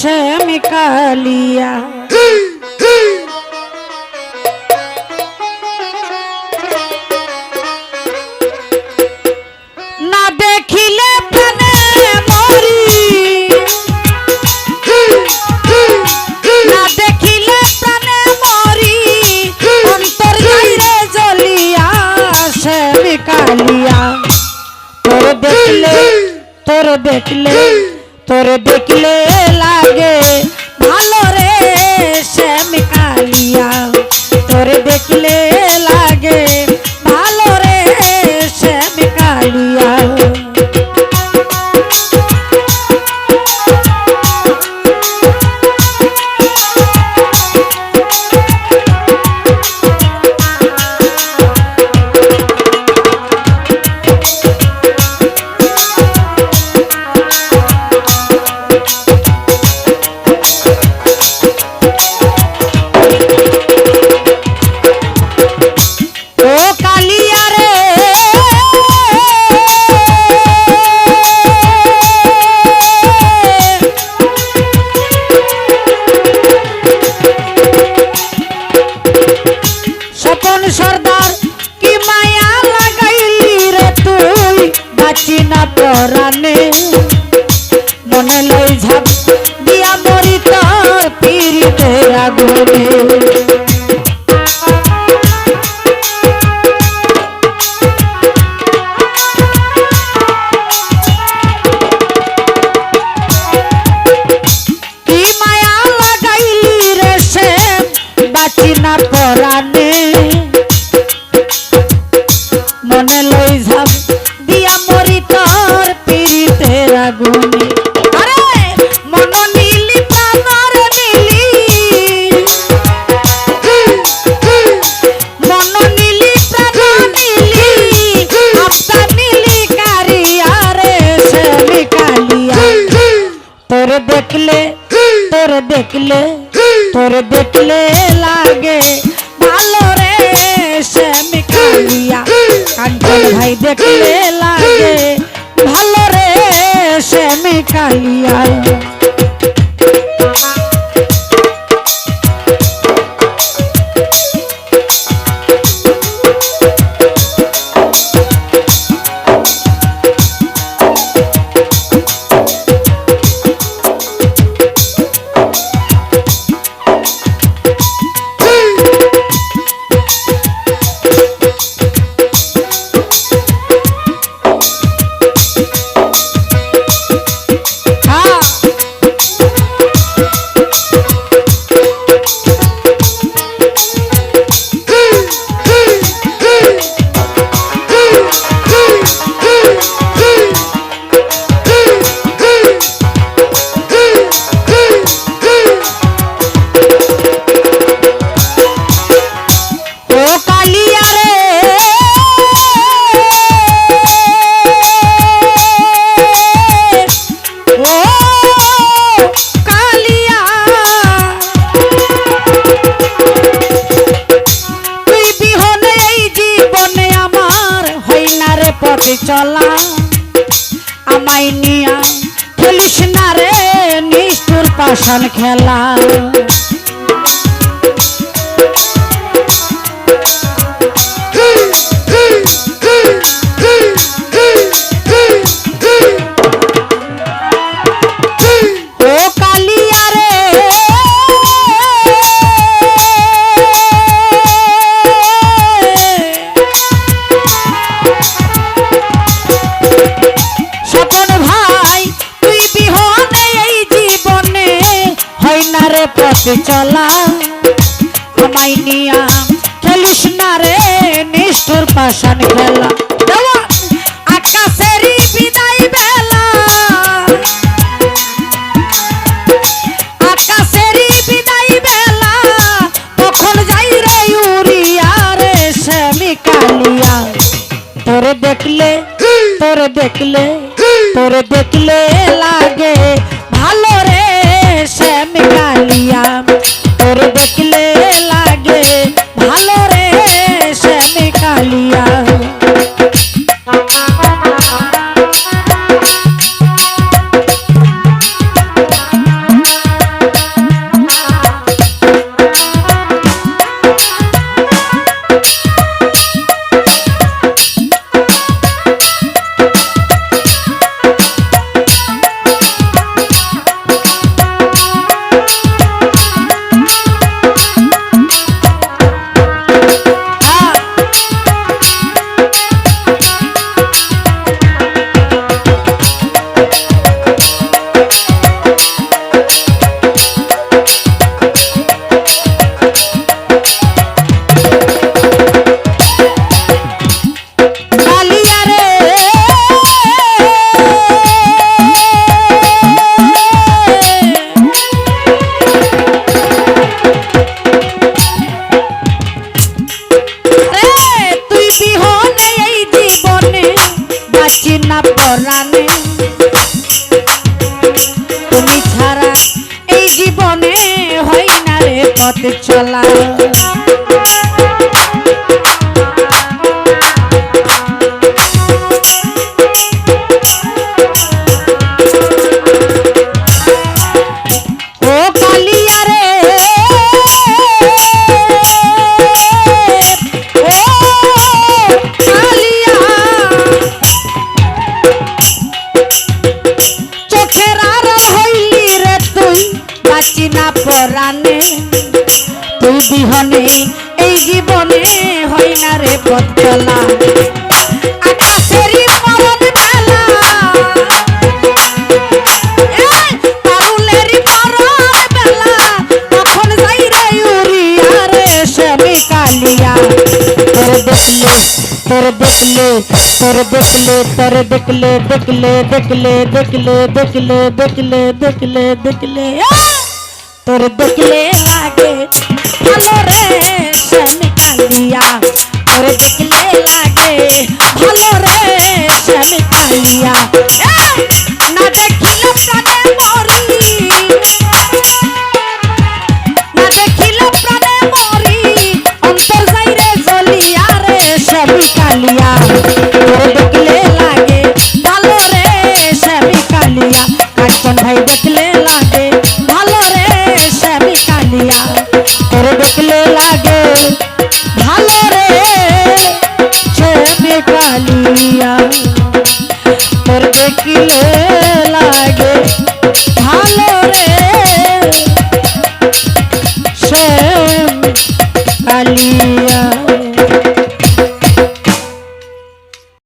শ্যাম কালিয়া। না দেখিলে প্রাণে মরি, না দেখিলে প্রাণে মরি, অন্তর যাইরে জ্বলিয়া শ্যাম কালিয়া। তোর দেখলে তোর দেখলে তোর দেখলে লাগে ভালো রে শ্যাম কালিয়া। তোর দেখলে লাগে ভালো রে শ্যাম কালিয়া। সর্দার কি মায়া লাগাইলি রে তুই বাঁচি না পরানে, মনে লই ঝাপ দিয়া মরি তোর পীড়িতের আগুনে। কি মায়া লাগাইলি রে শ্যাম বাঁচি না পরানে, মনে লই ঝাপ দিয়া মরি তোর পীড়িতের আগুনে। আরে মন নীলি প্রাণর নীলি, মন নীলি প্রাণ নীলি, আপনা নীলি কারিয়া রে শ্যাম কালিয়া। তোর দেখলে তোর দেখলে তোর দেখলে লাগে ভালো রে শ্যাম কালিয়া। কাঞ্চন ভাই দেখলে লাগে ভালো রে শ্যাম কালিয়া। চলা আমায় নিয়া খেলিস না রে নিষ্ঠুর পাষাণ খেলা। পথে চলা আমায় নিয়া খেলিস না রে নিষ্ঠুর পাষাণ খেলা। আকাশেরই বিদায় বেলা, আকাশেরই বিদায় বেলা, তখন যাই রে উড়িয়া রে শ্যাম কালিয়া। তোর দেখলে তোর দেখলে তোর দেখলে লাগে ভালো রে শ্যাম কালিয়া। তোর দেখলে লাগে ভালো রে শ্যাম কালিয়া। জীবনে হয় না রে পথ চলা। ও কালিয়া রে ও কালিয়া, চোখের আড়াল হইলি রে তুই বাঁচি না পরাণে, তুই বিহনে এই জীবনে হয় না রে পথ চলা। আকাশেরই পরন বেলা, পারুলেরই পরন বেলা, তখন যাই রে উড়িয়া রে শ্যামী কালিয়া। তোর দেখলে তোর দেখলে তোর দেখলে তোর দেখলে দেখলে দেখলে দেখলে দেখলে দেখলে দেখলে দেখলে তোর দেখলে লাগে ভালো রে শ্যামী কালিয়া, তোর দেখলে লাগে ভালো রে শ্যামী কালিয়া। না দেখিলে প্রাণে মরি, না দেখিলে প্রাণে মরি, অন্তর যাই রে জ্বলিয়া রে শ্যামী কালিয়া। তোর দেখলে লাগে ভালো রে শ্যামী কালিয়া, কাঞ্চন ভাই দেখলে লাগে ভালো রে শ্যামী কালিয়া। তোর দেখলে লাগে ভালো রে শ্যামী কালিয়া, তোর দেখলে